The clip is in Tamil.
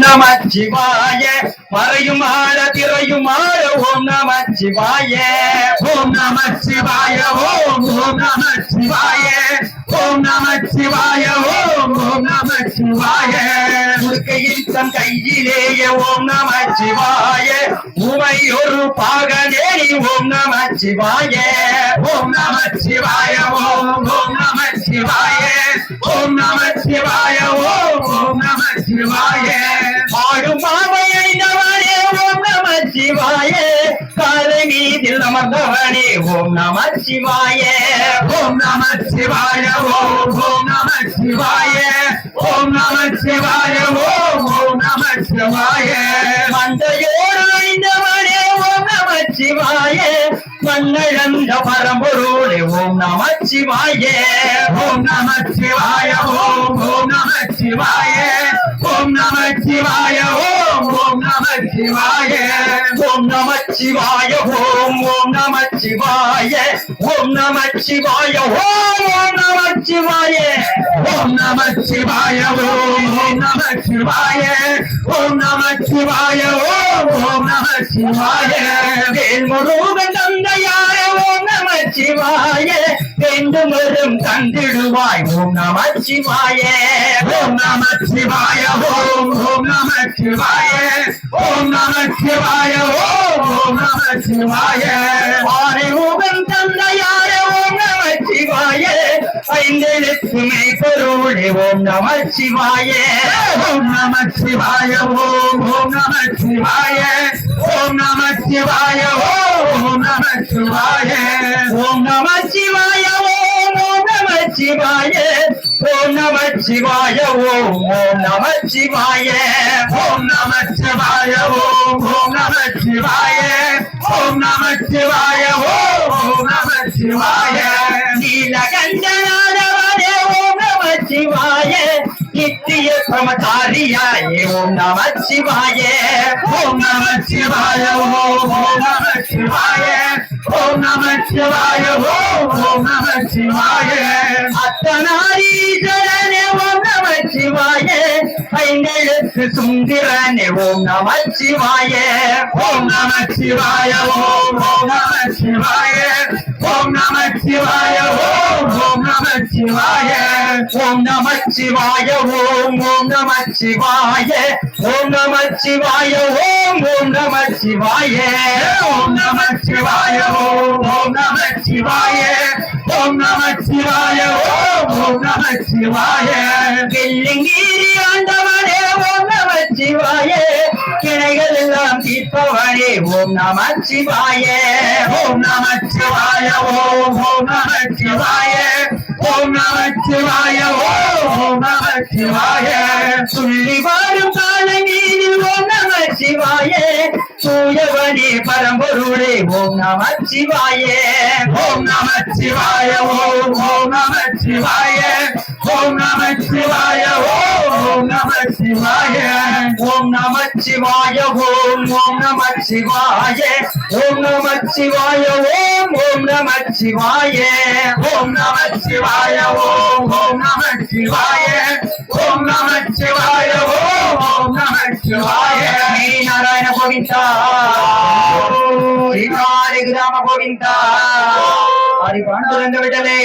நமச்சிவாய மறையும் ஆட திரையும் ஆட ஓம் நமச்சிவாய ஓம் நமச்சிவாய ஓம் ஓம் நமச்சிவாய ஓம் நமச்சிவாய ஓம் ஓம் நமச்சிவாய முழுக்கையில் தன் கையிலேயே ஓம் நமச்சிவாய உமை ஒரு பாகனே ஓம் நமச்சிவாய ஓம் நமச்சிவாய ஓம் ஓம் நமச்சிவாய ஓம் நமச்சிவாய ஓம் ஓம் நமச்சிவாய பாடும் பாவையை நவனே ஓம் நமச்சிவாய காலை மீதில் அமர்ந்தவனே ஓம் நமச்சிவாய ஓம் நமச்சிவாய ஓம் ஓம் நமச்சிவாய ஓம் நமச்சிவாய ஓம் ஓம் நமச்சிவாய மந்தையோடு அணிந்தவனே ஓம் நமச்சிவாய மண்ணழந்த பரம்பொருளே ஓம் நமச்சிவாய ஓம் நமச்சிவாய ஓம் ஓம் நமச்சிவாய ஓம் நமச்சிவாய ஓம் ஓம் நமச்சிவாய ஓம் நமச்சிவாய ஓம் ஓம் நமச்சிவாய ஓம் நமச்சிவாய ஓம் ஓம் நமச்சிவாய ஓம் நமச்சிவாய ஓம் ஓம் நமச்சிவாய ஓம் நமச்சிவாய ஓம் ஓம் நமச்சிவாய வேல்முருகன் தந்தையாய ஓம் நமச்சிவாய வேண்டும் வரும் தந்திடுவாய் ஓம் நமச்சிவாய ஓம் நமச்சிவாய ஓம் ஓம் நமச்சிவாய ஓம் நமச்சிவாய ஓம் ஓம் நமச்சிவாய ஆறுமுகன் தந்தையாய ஓம் நமச்சிவாய ஐந்தெழுத்துமை பொருளே ஓம் நமச்சிவாய ஓம் நமச்சிவாய ஓம் ஓம் நமச்சிவாய ஓம் நமச்சிவாய ஓம் நமச்சிவாய ஓம் நமச்சிவாய ஓம் ஓம் நமச்சிவாய ஓம் நமச்சிவாய ஓம் ஓம் நமச்சிவாய ஓம் நமச்சிவாய ஓம் ஓம் நமச்சிவாய ஓம் நமச்சிவாய ஓம் ஓம் நமச்சிவாய நீலகண்டநாதவனே ஓம் நமச்சிவாய நித்திய பிரமச்சாரியாயே ஓம் நமச்சிவாய ஓம் நமச்சிவாய ஓம் ஓம் நமச்சிவாய ஓம் நமச்சிவாய ஓம் ஓம் நமச்சிவாய அத்தனாரீஸ்வரனே ஓம் நமச்சிவாய ஐந்தெழுத்து சுந்தரனே ஓம் நமச்சிவாய ஓம் நமச்சிவாய ஓம் ஓம் நமச்சிவாய ஓம் நமச்சிவாய ஓம் ஓம் நமச்சிவாய ஓம் நமச்சிவாய ஓம் ஓம் நமச்சிவாய ஓம் நமச்சிவாய ஓம் ஓம் நமச்சிவாய ஓம் நமச்சிவாய ஓம் ஓம் நமச்சிவாய ஓம் நமச்சிவாய ஓம் ஓம் நமச்சிவாய வெள்ளிங்கிரி ஆண்டவனே ஓம் நமச்சிவாய கிளைகள் எல்லாம் தீர்ப்பவனே ஓம் நமச்சிவாய ஓம் நமச்சிவாய ஓம் ஓம் நமச்சிவாய ஓம் நமச்சிவாய ஓம் ஓம் நமச்சிவாய சொல்லி வரும் காலங்களில் ஓம் நமச்சிவாய தூயவனே பரம்பொருளே ஓம் நமச்சிவாய ஓம் நமச்சிவாய ஓம் ஓம் நமச்சிவாய ஓம் நமச்சிவாய ஓம் ஓம் நமச்சிவாய ஓம் நமச்சிவாய ஓம் ஓம் நமச்சிவாய ஓம் நமச்சிவாய ஓம் ஓம் நமச்சிவாய ஓம் நமச்சிவாய ஓம் ஓம் நமச்சிவாய ஓம் நமச்சிவாய ஓம் ஓம் நமச்சிவாய நாராயண கோவிந்தா ಶ್ರೀ ಗ್ರಾಮ ಗೋವಿಂದ ಹರಿ ಪಾಂಡುರಂಗ ಬಿಡಲೇ